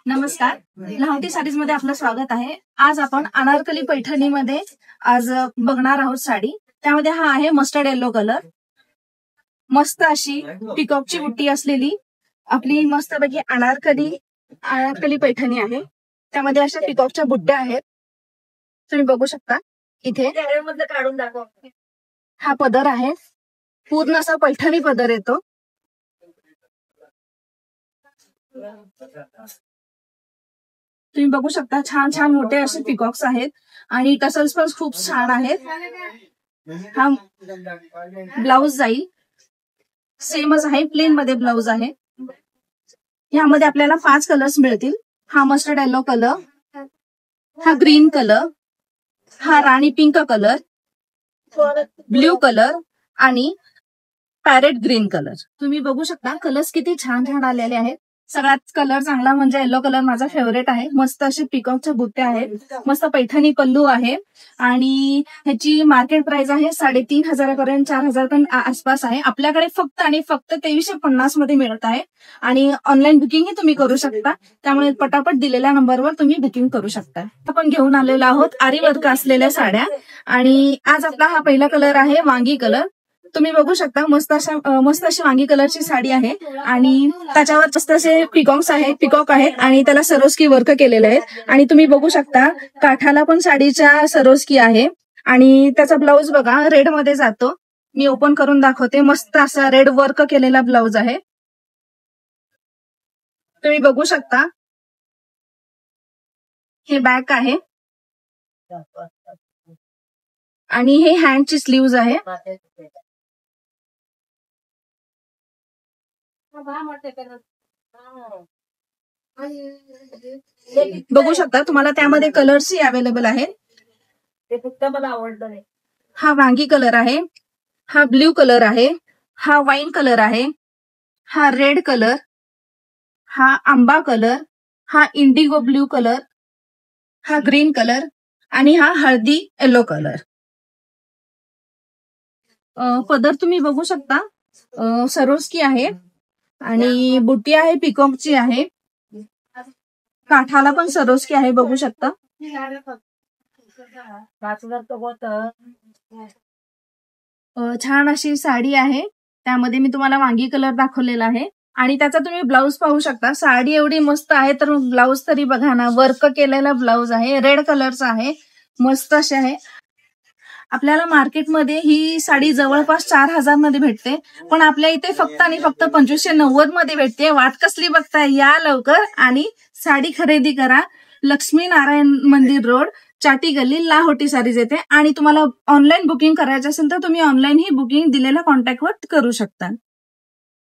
नमस्कार, लहावटी साडीज मध्ये आपलं स्वागत आहे। आज आपण अनारकली पैठणीमध्ये आज बघणार आहोत साडी। त्यामध्ये हा आहे मस्टर्ड येलो कलर। मस्त अशी पिकॉकची बुट्टी असलेली आपली मस्तपैकी अनारकली पैठणी आहे। त्यामध्ये अशा पिकॉकच्या बुट्ट्या आहेत, तुम्ही बघू शकता। इथे काढून दाखव। हा पदर आहे, पूर्ण असा पैठणी पदर येतो। तुम्ही बघू शकता, छान छान मोठे असे पिकॉक्स आहेत आणि टसल्स पण खूप छान आहेत। हा ब्लाउज जाईल, सेमच आहे, प्लेन मध्ये ब्लाउज आहे। यामध्ये आपल्याला 5 कलर्स मिळतील। हा मस्टर्ड येलो कलर, हा ग्रीन कलर, हा राणी पिंक कलर, ब्ल्यू कलर आणि पॅरेट ग्रीन कलर। तुम्ही बघू शकता, कलर्स किती छान छान आलेले आहेत। सगळ्यात कलर चांगला म्हणजे येलो कलर माझा फेवरेट आहे। मस्त असे पिकॉकच्या बुट्ट्या आहेत, मस्त पैठणी पल्लू आहे आणि ह्याची मार्केट प्राइस आहे 3,500 पर्यंत, 4,000 पण आसपास आहे। आपल्याकडे फक्त आणि फक्त 2350 मध्ये मिळत आहे आणि ऑनलाईन बुकिंग ही तुम्ही करू शकता। त्यामुळे पटापट दिलेल्या नंबरवर तुम्ही बुकिंग करू शकता। आपण घेऊन आलेलो आहोत आरी वर्क असलेल्या साड्या आणि आज आपला हा पहिला कलर आहे वांगी कलर। तुम्ही बघू शकता, मस्त अशी वांगी कलरची साडी आहे आणि त्याच्यावर मस्त असे पिकॉक आहेत आणि त्याला सरोस्की वर्क केलेलं आहे। आणि तुम्ही बघू शकता, काठाला पण साडीच्या सरोस्की आहे आणि त्याचा ब्लाउज बघा, रेड मध्ये जातो। मी ओपन करून दाखवते, मस्त असा रेड वर्क केलेला ब्लाउज आहे। तुम्ही बघू शकता, हे बॅक आहे आणि हे हँडची स्लीव्ज आहे। बघू शकता, तुम्हाला त्यामध्ये कलर्सही अवेलेबल आहेत। ते फक्त मला आवडलं नाही। हा वांगी कलर आहे, हा ब्ल्यू कलर आहे, हा वाईन कलर आहे, हा रेड कलर, हा आंबा कलर, हा इंडिगो ब्ल्यू कलर, हा ग्रीन कलर आणि हा हळदी येलो कलर। पदर तुम्ही बघू शकता, सरोस्की आहे आणि बुट्टी आहे, पिकॉकची आहे। काठाला पण सरोस्की आहे, बघू शकता। छान अशी साडी आहे, त्यामध्ये मी तुम्हाला वांगी कलर दाखवलेला आहे आणि त्याचा तुम्ही ब्लाउज पाहू शकता। साडी एवढी मस्त आहे तर ब्लाउज तरी बघा ना, वर्क केलेला ब्लाउज आहे, रेड कलरचा आहे, मस्त असे आहे। आपल्याला मार्केटमध्ये ही साडी जवळपास 4,000 मध्ये भेटते, पण आपल्या इथे फक्त आणि फक्त 2590 मध्ये भेटते। वाट कसली बघताय, या लवकर आणि साडी खरेदी करा। लक्ष्मी नारायण मंदिर रोड, चाटी गल्ली, लहावटी साडीज येते। आणि तुम्हाला ऑनलाईन बुकिंग करायचं असेल तर तुम्ही ऑनलाईन ही बुकिंग दिलेल्या कॉन्टॅक्टवर करू शकता।